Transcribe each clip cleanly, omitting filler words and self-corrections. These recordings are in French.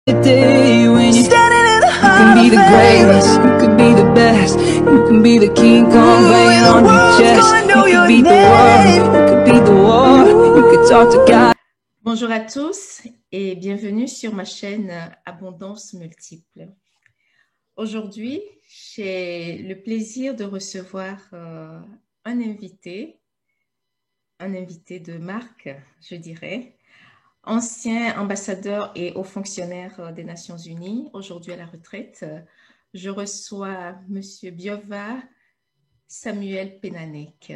day when you standing in the heart of fame. You can be the greatest, you can be the best, you can be the King Kong banging on your chest. You can beat the world, you can beat the war, you can talk to God. Bonjour à tous et bienvenue sur ma chaîne Abondance Multiple. Aujourd'hui, j'ai le plaisir de recevoir un invité de marque, je dirais, ancien ambassadeur et haut fonctionnaire des Nations Unies, aujourd'hui à la retraite. Je reçois M. Biova Samuel Penanek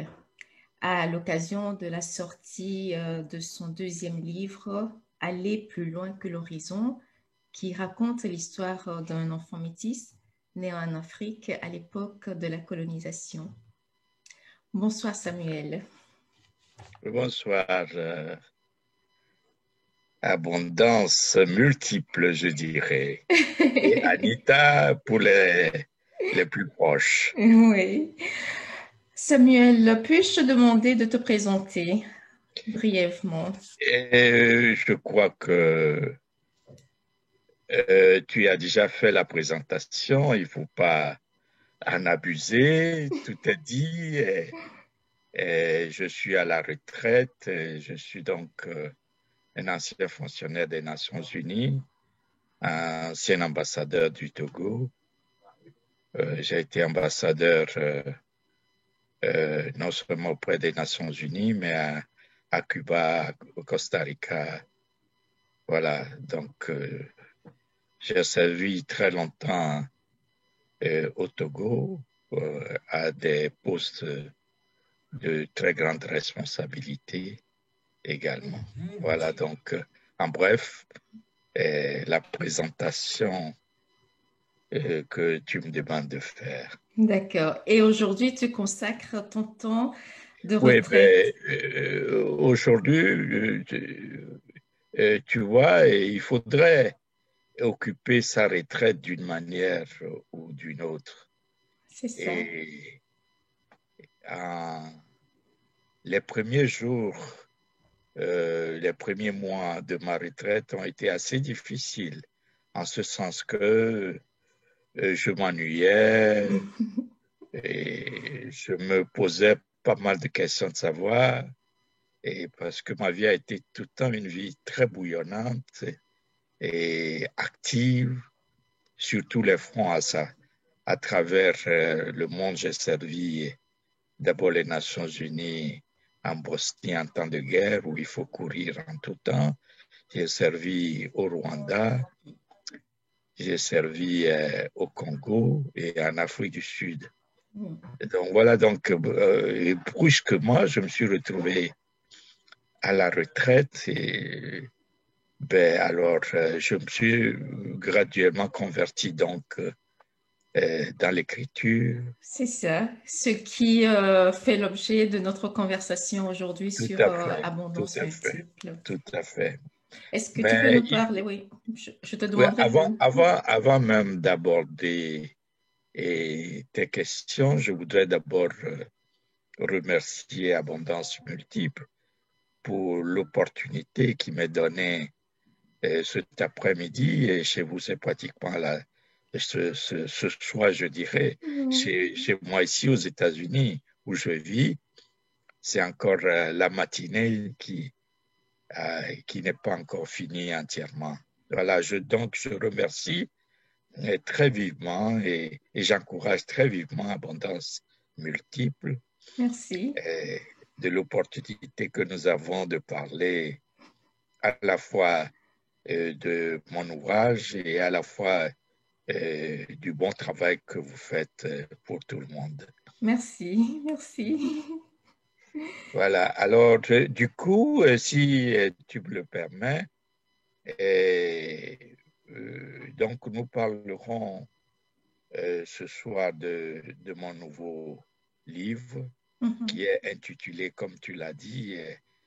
à l'occasion de la sortie de son deuxième livre, Aller plus loin que l'horizon, qui raconte l'histoire d'un enfant métis né en Afrique à l'époque de la colonisation. Bonsoir Samuel. Bonsoir. Abondance multiple, je dirais. Et Anita pour les plus proches. Oui. Samuel, puis-je te demander de te présenter brièvement? Je crois que tu as déjà fait la présentation, il ne faut pas en abuser, tout est dit. Et je suis à la retraite, je suis donc un ancien fonctionnaire des Nations Unies, un ancien ambassadeur du Togo. J'ai été ambassadeur non seulement auprès des Nations Unies, mais à Cuba, au Costa Rica. Voilà, donc j'ai servi très longtemps au Togo à des postes de très grande responsabilité également. Voilà, donc en bref, la présentation que tu me demandes de faire. D'accord. Et aujourd'hui, tu consacres ton temps de retraite. Oui, aujourd'hui, tu vois, il faudrait occuper sa retraite d'une manière ou d'une autre. C'est ça. Et les premiers jours, les premiers mois de ma retraite ont été assez difficiles, en ce sens que je m'ennuyais et je me posais pas mal de questions de savoir, et parce que ma vie a été tout le temps une vie très bouillonnante et active sur tous les fronts à travers le monde. J'ai servi d'abord les Nations Unies en Bosnie en temps de guerre où il faut courir en tout temps. J'ai servi au Rwanda, j'ai servi au Congo et en Afrique du Sud. Donc voilà, donc brusquement, je me suis retrouvé à la retraite et alors je me suis graduellement converti donc dans l'écriture. C'est ça, ce qui fait l'objet de notre conversation aujourd'hui Tout sur à fait, Abondance tout à fait, Multiple. tout à fait. Est-ce que tu peux Mais nous parler? Oui, je te ouais, demanderai de... avant même d'aborder tes questions, je voudrais d'abord remercier Abondance Multiple pour l'opportunité qui m'est donnée cet après-midi. Et chez vous, c'est pratiquement ce soir, je dirais. Chez moi ici aux États-Unis, où je vis, c'est encore la matinée qui n'est pas encore finie entièrement. Voilà, donc je remercie très vivement et j'encourage très vivement Abondance Multiple. Merci. De l'opportunité que nous avons de parler à la fois de mon ouvrage et à la fois du bon travail que vous faites pour tout le monde. Merci, merci. Voilà, alors du coup, si tu me le permets, donc nous parlerons ce soir de mon nouveau livre qui est intitulé, comme tu l'as dit,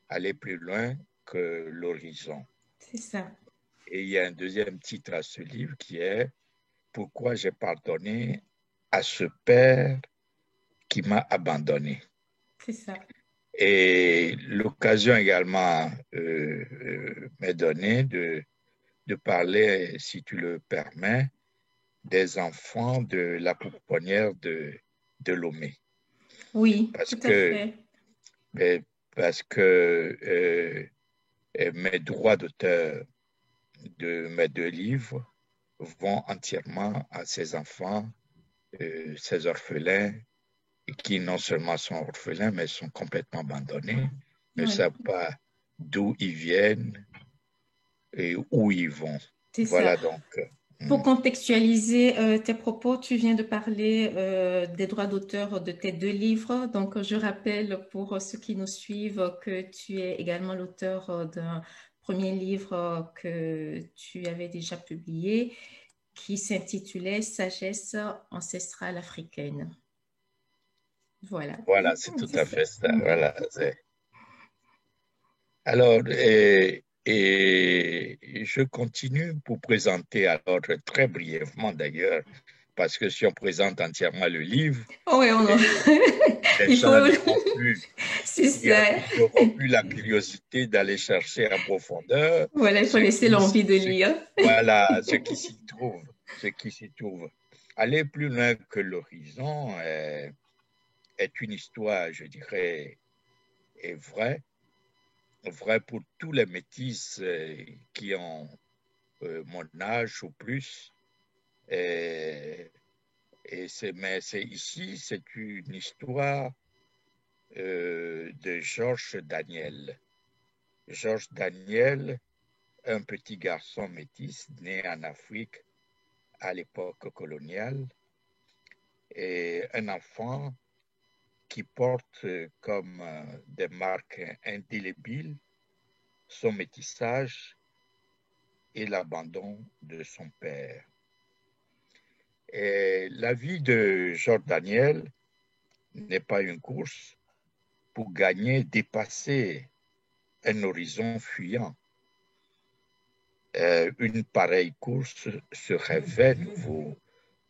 Aller plus loin que l'horizon. C'est ça. Et il y a un deuxième titre à ce livre qui est Pourquoi j'ai pardonné à ce père qui m'a abandonné. C'est ça. Et l'occasion également m'est donnée de parler, si tu le permets, des enfants de la pouponnière de Lomé. Oui, Parce tout à que, fait. ben, parce que mes droits d'auteur de mes 2 livres vont entièrement à ces enfants, ces orphelins, qui non seulement sont orphelins, mais sont complètement abandonnés, ne Oui, savent pas d'où ils viennent et où ils vont. c'est ça. Voilà donc. Pour Hmm. contextualiser tes propos, tu viens de parler des droits d'auteur de tes 2 livres. Donc, je rappelle pour ceux qui nous suivent que tu es également l'auteur d'un premier livre que tu avais déjà publié qui s'intitulait Sagesse ancestrale africaine. Voilà. Voilà, c'est tout C'est à ça. fait ça. Oui. Voilà. Alors, et je continue pour présenter alors très brièvement d'ailleurs, parce que si on présente entièrement le livre, Oh, oui, on eh, a... les Il faut... gens n'auront plus, C'est ça. ils n'auront plus la curiosité d'aller chercher en profondeur Voilà, il faut laisser l'envie de lire. voilà, ce qui s'y trouve, ce qui s'y trouve. Aller plus loin que l'horizon est une histoire, je dirais, est vraie, vraie pour tous les métis qui ont mon âge ou plus. Et, mais c'est ici, c'est une histoire de Georges Daniel. Georges Daniel, un petit garçon métis né en Afrique à l'époque coloniale, et un enfant qui porte comme des marques indélébiles son métissage et l'abandon de son père. Et la vie de Georges Daniel n'est pas une course pour gagner, dépasser un horizon fuyant. Une pareille course serait vaine, vous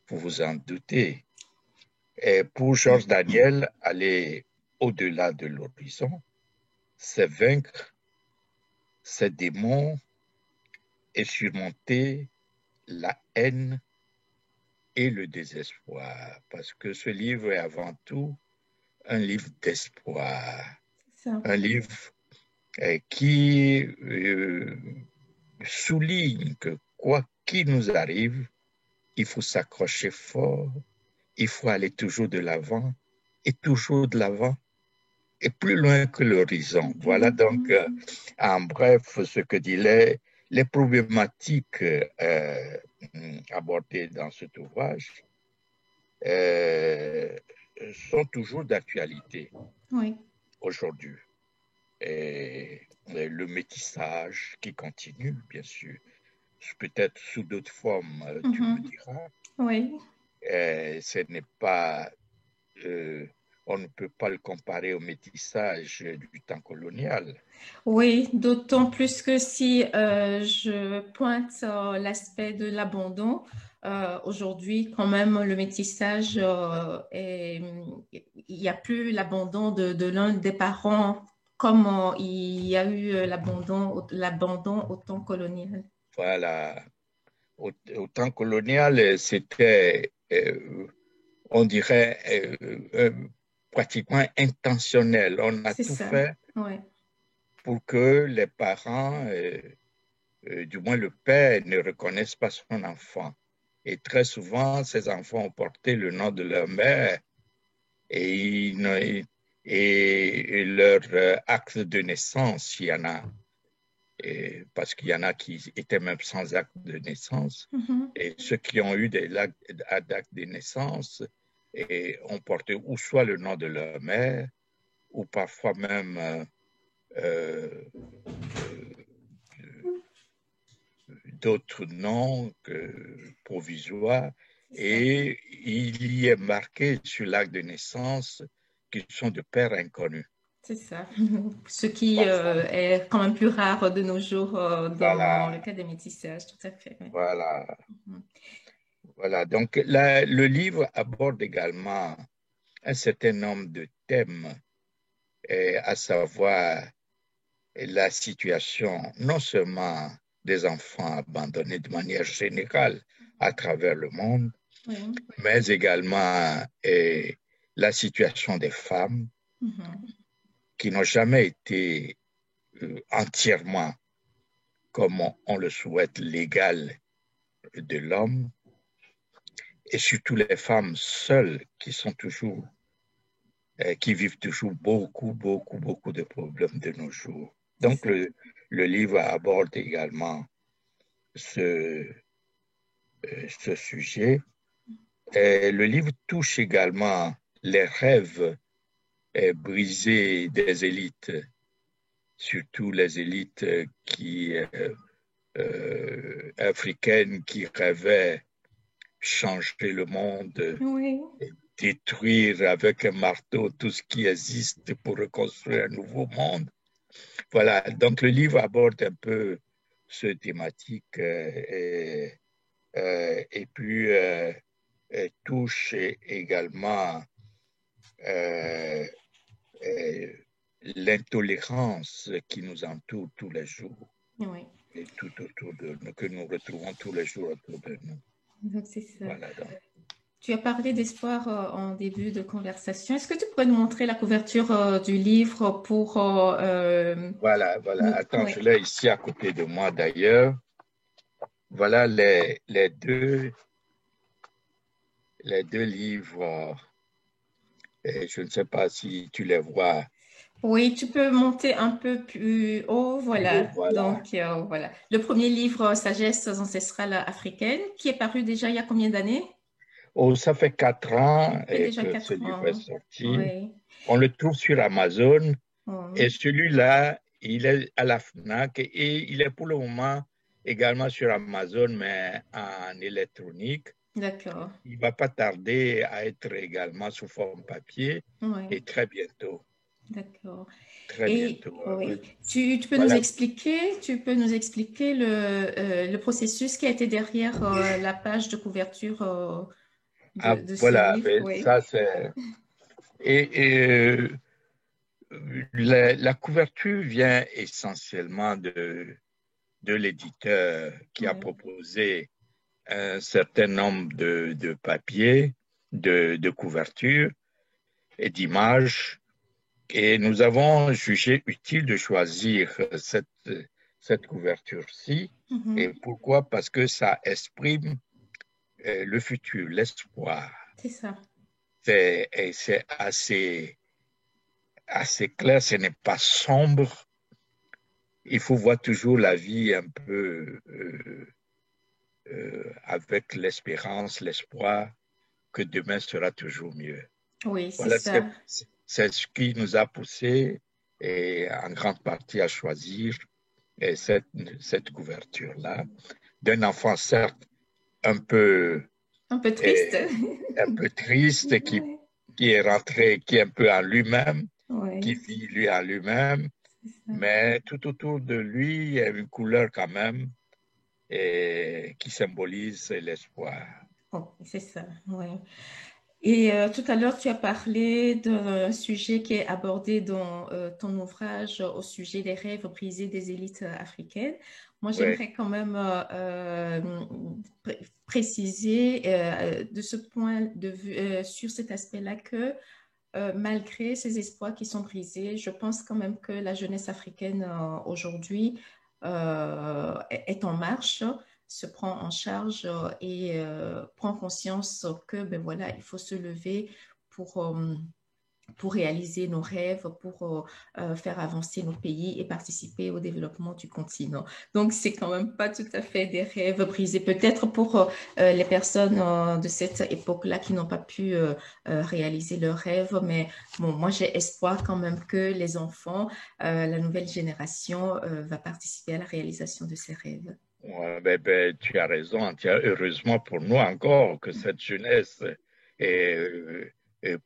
vous en doutez. Et pour Georges Daniel, aller au-delà de l'horizon, c'est vaincre ces démons et surmonter la haine et le désespoir. Parce que ce livre est avant tout un livre d'espoir, Ça. un livre qui souligne que quoi qu'il nous arrive, il faut s'accrocher fort, il faut aller toujours de l'avant et toujours de l'avant et plus loin que l'horizon. Voilà donc en bref ce que dit les problématiques abordées dans cet ouvrage euh, sont toujours d'actualité Oui. aujourd'hui. Et le métissage qui continue, bien sûr, peut-être sous d'autres formes, tu me diras. Oui. Ce n'est pas, on ne peut pas le comparer au métissage du temps colonial. Oui, d'autant plus que si je pointe l'aspect de l'abandon, aujourd'hui, quand même, le métissage, il n'y a plus l'abandon de l'un des parents comme il y a eu l'abandon au temps colonial. Voilà. Au temps colonial, c'était, on dirait, pratiquement intentionnel. On a C'est tout ça. fait Ouais. pour que les parents, du moins le père, ne reconnaisse pas son enfant. Et très souvent, ces enfants ont porté le nom de leur mère et, et leur acte de naissance, il y en a, parce qu'il y en a qui étaient même sans acte de naissance. Et ceux qui ont eu des actes de naissance et ont porté ou soit le nom de leur mère, ou parfois même d'autres noms provisoires. Et il y est marqué sur l'acte de naissance qu'ils sont de pères inconnus. C'est ça. Ce qui Parfois, est quand même plus rare de nos jours dans le voilà, cas des métissages, tout à fait. Oui. voilà, Mhm. voilà. Donc, le livre aborde également un certain nombre de thèmes, à savoir la situation non seulement des enfants abandonnés de manière générale à travers le monde, Oui. mais également la situation des femmes qui n'ont jamais été entièrement, comme on le souhaite, légales de l'homme, et surtout les femmes seules qui sont toujours, qui vivent toujours beaucoup de problèmes de nos jours. Donc le livre aborde également ce, ce sujet. Et le livre touche également les rêves brisés des élites, surtout les élites africaines qui rêvaient changer le monde, Oui. détruire avec un marteau tout ce qui existe pour reconstruire un nouveau monde. Voilà, donc le livre aborde un peu ce thématique et puis touche également euh, l'intolérance qui nous entoure tous les jours Oui. et tout autour de nous, que nous retrouvons tous les jours autour de nous. Donc, c'est ça. Voilà, donc. Tu as parlé d'espoir en début de conversation. Est-ce que tu pourrais nous montrer la couverture du livre pour... Voilà. Attends, oui. je l'ai ici à côté de moi d'ailleurs. Voilà les deux livres. Et je ne sais pas si tu les vois. Oui, tu peux monter un peu plus haut. Voilà. Voilà. Donc, voilà. Le premier livre, Sagesse ancestrale africaine, qui est paru déjà il y a combien d'années? Oh, ça fait 4 ans Ça fait déjà que ce 4 livre est ans. sorti. Oui. On le trouve sur Amazon. Oh. Et celui-là, il est à la FNAC et il est pour le moment également sur Amazon, mais en électronique. D'accord. Il ne va pas tarder à être également sous forme papier Oui. et très bientôt. D'accord. Très Et bientôt. oui, tu peux Voilà. nous expliquer le processus qui a été derrière la page de couverture de ce Voilà, livre. Oui. ça c'est. Et la couverture vient essentiellement de l'éditeur qui a Oui. proposé un certain nombre de papiers, de couvertures et d'images. Et nous avons jugé utile de choisir cette couverture-ci. Et pourquoi? Parce que ça exprime le futur, l'espoir. C'est ça. C'est assez clair, ce n'est pas sombre. Il faut voir toujours la vie un peu avec l'espérance, l'espoir que demain sera toujours mieux. Oui, c'est Voilà, ça. c'est ce qui nous a poussé et en grande partie à choisir cette couverture-là d'un enfant certes un peu, Un peu triste. un peu triste Oui. qui est rentré, qui est un peu en lui-même, qui Oui, vit lui en lui-même, c'est ça. mais tout autour de lui, il y a une couleur quand même et qui symbolise l'espoir. Oh, c'est ça. Oui. Et tout à l'heure, tu as parlé d'un sujet qui est abordé dans ton ouvrage au sujet des rêves brisés des élites africaines. Moi, Ouais. j'aimerais quand même préciser de ce point de vue, sur cet aspect-là, que malgré ces espoirs qui sont brisés, je pense quand même que la jeunesse africaine aujourd'hui est en marche, se prend en charge et prend conscience que ben voilà, il faut se lever pour réaliser nos rêves, pour faire avancer nos pays et participer au développement du continent. Donc, c'est quand même pas tout à fait des rêves brisés. Peut-être pour les personnes de cette époque-là qui n'ont pas pu réaliser leurs rêves, mais bon, moi, j'ai espoir quand même que les enfants, la nouvelle génération, va participer à la réalisation de ces rêves. Ouais, tu as raison. Heureusement pour nous encore que cette jeunesse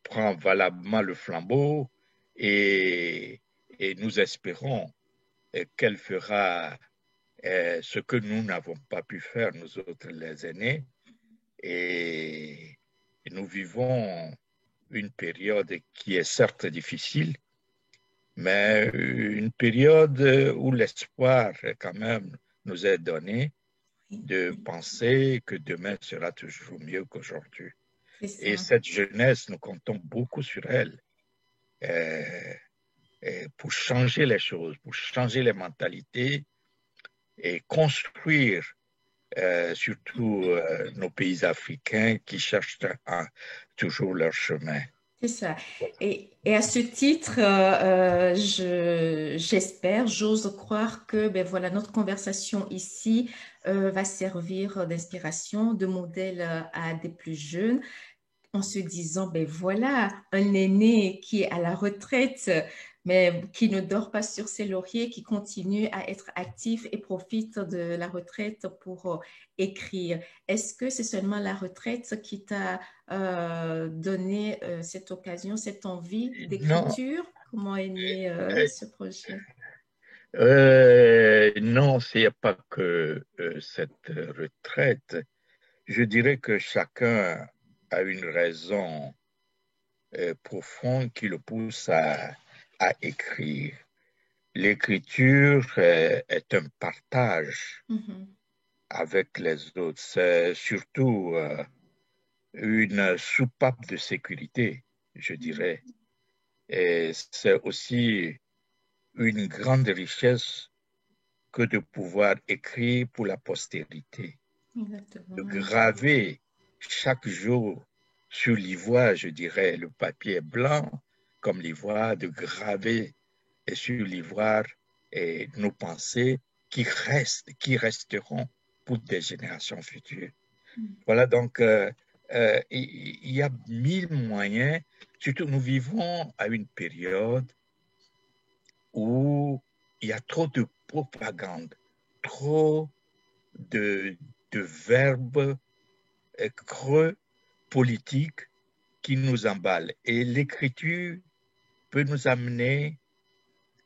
prend valablement le flambeau et, et nous espérons qu'elle fera ce que nous n'avons pas pu faire, nous autres les aînés. Et nous vivons une période qui est certes difficile, mais une période où l'espoir quand même nous est donné de penser que demain sera toujours mieux qu'aujourd'hui. Et cette jeunesse, nous comptons beaucoup sur elle pour changer les choses, pour changer les mentalités et construire surtout nos pays africains qui cherchent toujours leur chemin. C'est ça. Et à ce titre, j'espère, j'ose croire que ben voilà, notre conversation ici va servir d'inspiration, de modèle à des plus jeunes, en se disant, ben voilà, un aîné qui est à la retraite, mais qui ne dort pas sur ses lauriers, qui continue à être actif et profite de la retraite pour écrire. Est-ce que c'est seulement la retraite qui t'a donné cette occasion, cette envie Non, d'écriture? Comment est né ce projet? non, c'est pas que cette retraite. Je dirais que chacun a une raison profonde qui le pousse à écrire. L'écriture est un partage Mhm. avec les autres. C'est surtout une soupape de sécurité, je dirais. Et c'est aussi une grande richesse que de pouvoir écrire pour la postérité, Exactement, de oui. graver chaque jour sur l'ivoire, je dirais, le papier est blanc comme l'ivoire, de graver sur l'ivoire et nos pensées qui resteront pour des générations futures. Voilà, donc il y a mille moyens, surtout nous vivons à une période où il y a trop de propagande, trop de, de verbes creux politiques qui nous emballent. Et l'écriture peut nous amener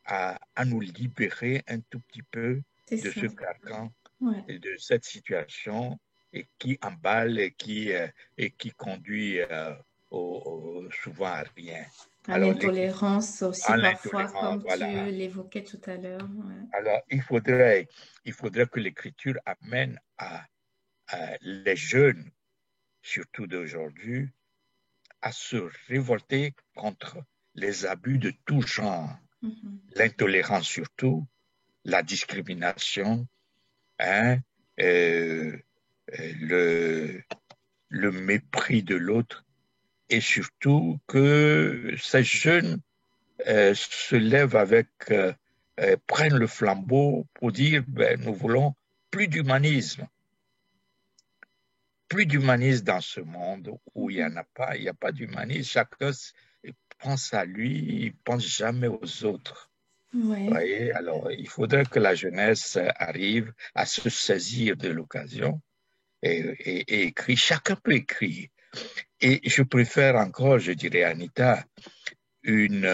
à nous libérer un tout petit peu C'est de ça. ce carcan Ouais. et de cette situation et qui emballe et qui conduit souvent à rien. À Alors, l'intolérance aussi à parfois, l'intolérance, comme tu voilà. l'évoquais tout à l'heure. Ouais. Alors, il faudrait que l'écriture amène à les jeunes, surtout d'aujourd'hui, à se révolter contre les abus de tout genre, Mhm. l'intolérance surtout, la discrimination, hein, euh, le, le mépris de l'autre, et surtout que ces jeunes se lèvent prennent le flambeau pour dire ben, nous voulons plus d'humanisme, plus d'humanisme dans ce monde où il Mhm. n'y a pas d'humanisme. Chacun pense à lui, il pense jamais aux autres. Vous Ouais. voyez, alors il faudrait que la jeunesse arrive à se saisir de l'occasion et écrire. Chacun peut écrire. Et je préfère encore, je dirais, Anita, une,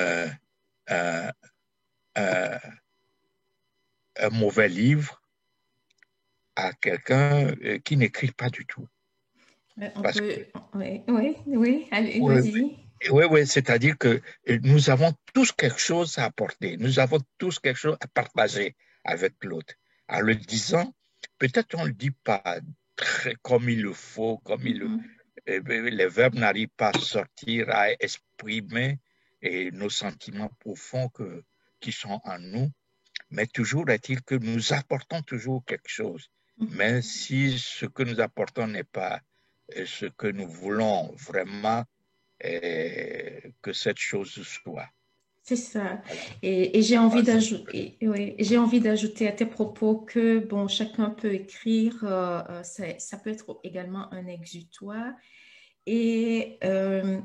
un, un, un mauvais livre à quelqu'un qui n'écrit pas du tout. On Parce peut. que, Oui, oui, oui. Allez, oui, vas-y. oui, oui, c'est-à-dire que nous avons tous quelque chose à apporter, nous avons tous quelque chose à partager avec l'autre. En le disant, peut-être on ne le dit pas très comme il le faut, Mhm. les verbes n'arrivent pas à sortir, à exprimer nos sentiments profonds qui sont en nous, mais toujours est-il que nous apportons toujours quelque chose. Mhm. Mais si ce que nous apportons n'est pas ce que nous voulons vraiment que cette chose soit. C'est ça. Voilà. Et j'ai envie Alors, d'ajouter, oui, j'ai envie d'ajouter à tes propos que, bon, chacun peut écrire, ça peut être également un exutoire. Et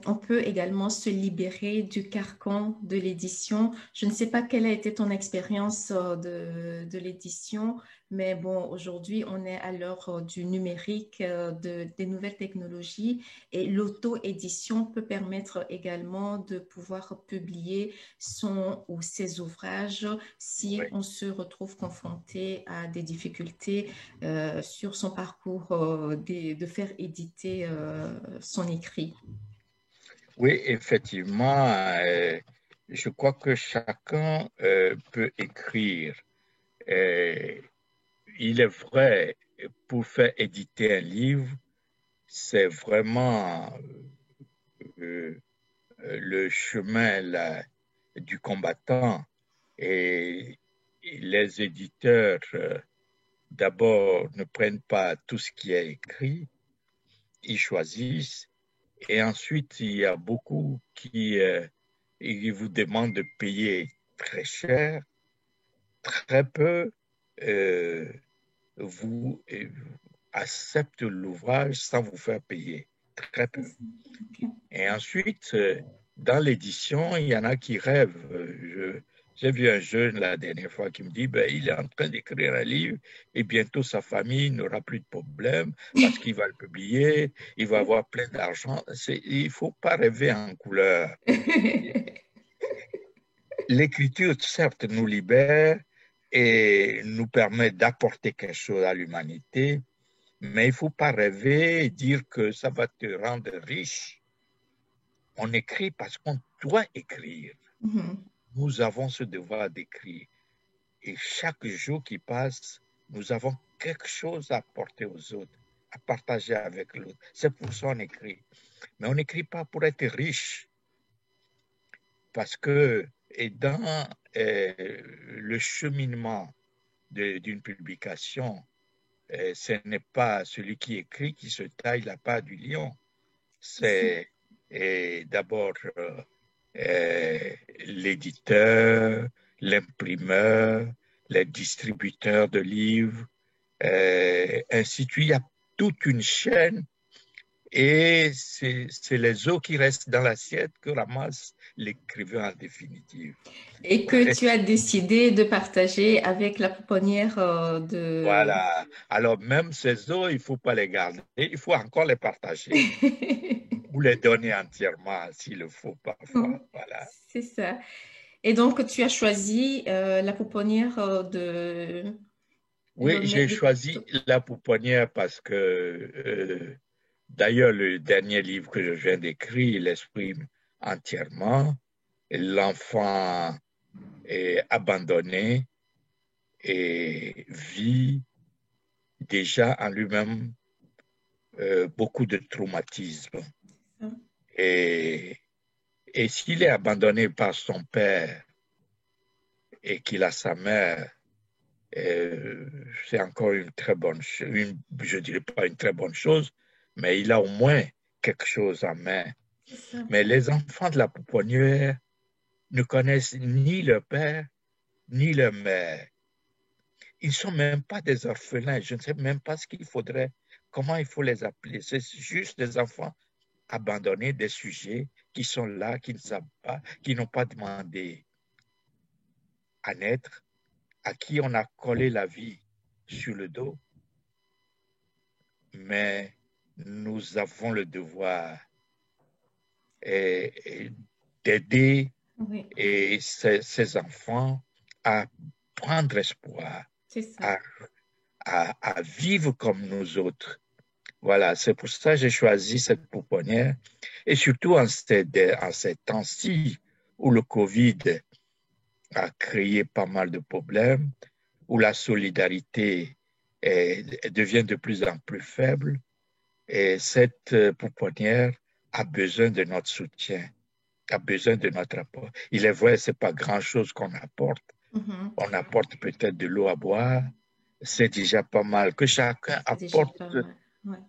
on peut également se libérer du carcan de l'édition. Je ne sais pas quelle a été ton expérience de l'édition, mais bon, aujourd'hui, on est à l'heure du numérique, des nouvelles technologies et l'auto-édition peut permettre également de pouvoir publier son ou ses ouvrages si oui. on se retrouve confronté à des difficultés sur son parcours de faire éditer son écrit. Oui, effectivement, je crois que chacun peut écrire. Euh, il est vrai, pour faire éditer un livre, c'est vraiment euh, le chemin là, du combattant. Et les éditeurs, d'abord, ne prennent pas tout ce qui est écrit, ils choisissent. Et ensuite, il y a beaucoup qui ils vous demandent de payer très cher, très peu. euh, vous acceptent l'ouvrage sans vous faire payer, très peu. Ok. Et ensuite, dans l'édition, il y en a qui rêvent. J'ai vu un jeune la dernière fois qui me dit, ben, il est en train d'écrire un livre et bientôt sa famille n'aura plus de problème parce qu'il va le publier, il va avoir plein d'argent. Il ne faut pas rêver en couleur. L'écriture, certes, nous libère et nous permet d'apporter quelque chose à l'humanité, mais il ne faut pas rêver et dire que ça va te rendre riche. On écrit parce qu'on doit écrire. Mhm. Nous avons ce devoir d'écrire. Et chaque jour qui passe, nous avons quelque chose à apporter aux autres, à partager avec l'autre. C'est pour ça qu'on écrit. Mais on n'écrit pas pour être riche, parce que et dans le cheminement d'une publication, ce n'est pas celui qui écrit qui se taille la part du lion. C'est ça. C'est d'abord l'éditeur, l'imprimeur, les distributeurs de livres, ainsi de suite. Il y a toute une chaîne et c'est les eaux qui restent dans l'assiette que ramasse l'écrivain en définitive. Et que tu as décidé de partager avec la pouponnière de... Voilà. Alors même ces eaux, il ne faut pas les garder, il faut encore les partager ou les donner entièrement s'il le faut parfois. Voilà. C'est ça. Et donc, tu as choisi la pouponnière de Oui, j'ai de... choisi la pouponnière parce que, d'ailleurs, le dernier livre que je viens d'écrire, il exprime entièrement l'enfant est abandonné et vit déjà en lui-même beaucoup de traumatismes. Et, et s'il est abandonné par son père et qu'il a sa mère, c'est encore une très bonne chose, je ne dirais pas une très bonne chose, mais il a au moins quelque chose en main. C'est ça. Mais les enfants de la pouponnière ne connaissent ni leur père, ni leur mère. Ils ne sont même pas des orphelins. Je ne sais même pas ce qu'il faudrait, comment il faut les appeler. C'est juste des enfants abandonnés, des sujets qui sont là, qui ne savent pas, qui n'ont pas demandé à naître, à qui on a collé la vie sur le dos. Mais nous avons le devoir d'aider Oui, ces enfants à prendre espoir, c'est ça. à, à vivre comme nous autres. Voilà, c'est pour ça que j'ai choisi cette pouponnière. Et surtout en ces temps-ci où le Covid a créé pas mal de problèmes, où la solidarité devient de plus en plus faible, et cette pouponnière a besoin de notre soutien, a besoin de notre apport. Il est vrai, ce n'est pas grand-chose qu'on apporte. Mhm. On apporte peut-être de l'eau à boire. C'est déjà pas mal. Que chacun C'est déjà pas apporte mal.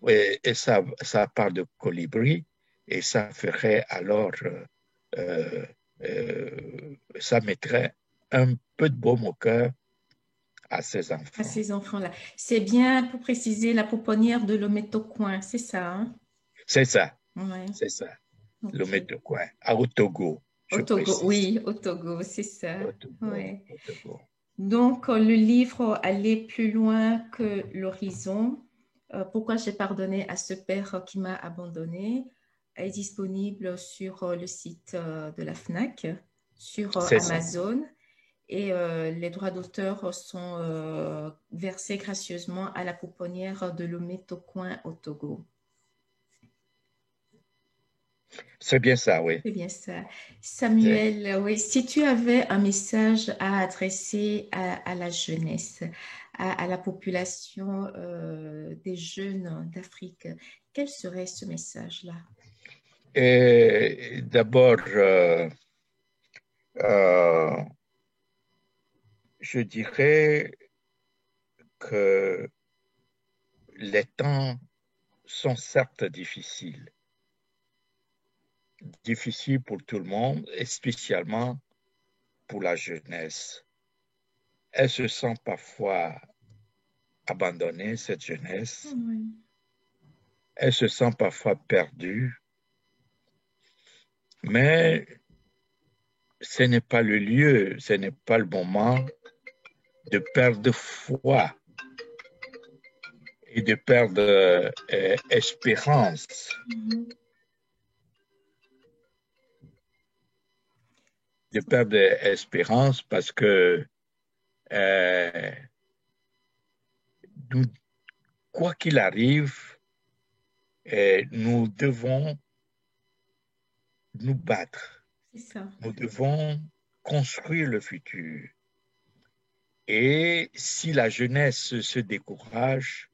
Ouais. et ça part de colibri et ça ferait alors, ça mettrait un peu de baume au cœur à ces À enfants. ces enfants-là. C'est bien pour préciser la pouponnière de Lometocoin, c'est ça, hein? C'est ça, Ouais. c'est ça. Le Ok. mettre au coin, au Togo, Au je Togo, précise. oui, au Togo, c'est ça. Au Togo, Ouais. au Togo. Donc, le livre Aller plus loin que l'horizon, pourquoi j'ai pardonné à ce père qui m'a abandonné, est disponible sur le site de la FNAC, sur C'est ça. Amazon, et les droits d'auteur sont versés gracieusement à la pouponnière de Lomé Tocoin au Togo. C'est bien ça, oui. C'est bien ça. C'est- Samuel, oui, si tu avais un message à adresser à la jeunesse, à la population des jeunes d'Afrique, quel serait ce message-là? Et d'abord, je dirais que les temps sont certes difficiles pour tout le monde, et spécialement pour la jeunesse. Elle se sent parfois abandonnée, cette jeunesse. Oui. Elle se sent parfois perdue, mais ce n'est pas le lieu, ce n'est pas le moment de perdre foi et de perdre espérance. De perdre espérance parce que nous, quoi qu'il arrive, nous devons nous battre. C'est ça. Nous devons construire le futur. Et si la jeunesse se décourage,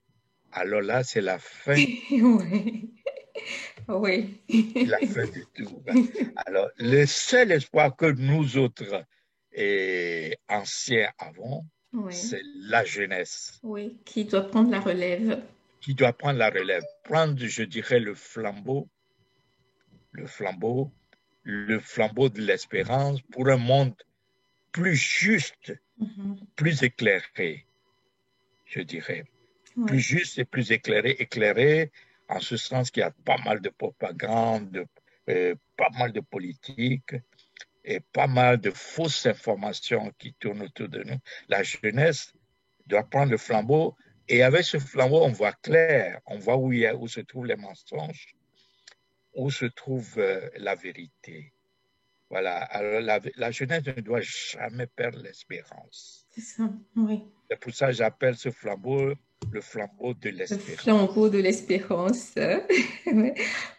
alors là, c'est la fin. Oui. Oui. La fin du tout. Alors, le seul espoir que nous autres anciens avons, Oui. c'est la jeunesse. Oui, qui doit prendre la relève. Qui doit prendre la relève, prendre, je dirais, le flambeau de l'espérance pour un monde plus juste, plus éclairé, je dirais. Ouais. Plus juste et plus éclairé en ce sens qu'il y a pas mal de propagande, pas mal de politique et pas mal de fausses informations qui tournent autour de nous. La jeunesse doit prendre le flambeau et avec ce flambeau, on voit clair, on voit où se trouvent les mensonges, où se trouve la vérité. Voilà. Alors, la jeunesse ne doit jamais perdre l'espérance. C'est ça, oui. C'est pour ça que j'appelle ce flambeau le flambeau de l'espérance. Le flambeau de l'espérance.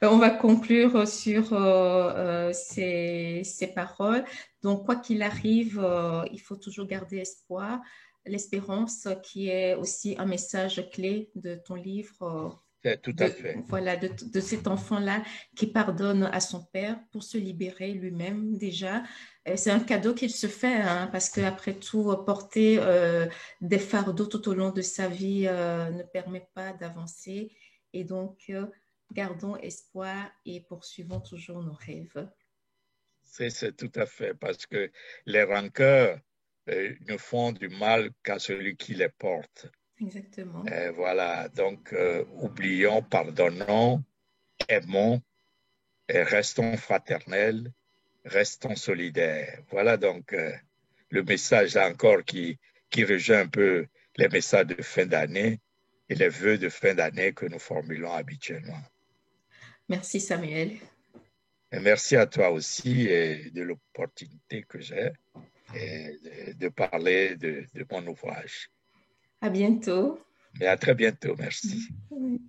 On va conclure sur ces paroles. Donc, quoi qu'il arrive, il faut toujours garder espoir. L'espérance qui est aussi un message clé de ton livre. Tout à fait. Voilà, de cet enfant-là qui pardonne à son père pour se libérer lui-même déjà. C'est un cadeau qu'il se fait, hein, parce qu'après tout, porter des fardeaux tout au long de sa vie ne permet pas d'avancer. Et donc, gardons espoir et poursuivons toujours nos rêves. C'est tout à fait, parce que les rancœurs ne font du mal qu'à celui qui les porte. Exactement. Voilà, donc oublions, pardonnons, aimons, et restons fraternels, restons solidaires. Voilà donc le message encore qui rejoint un peu les messages de fin d'année et les vœux de fin d'année que nous formulons habituellement. Merci Samuel. Et merci à toi aussi et de l'opportunité que j'ai de parler de mon ouvrage. À bientôt. Et à très bientôt. Merci. Oui.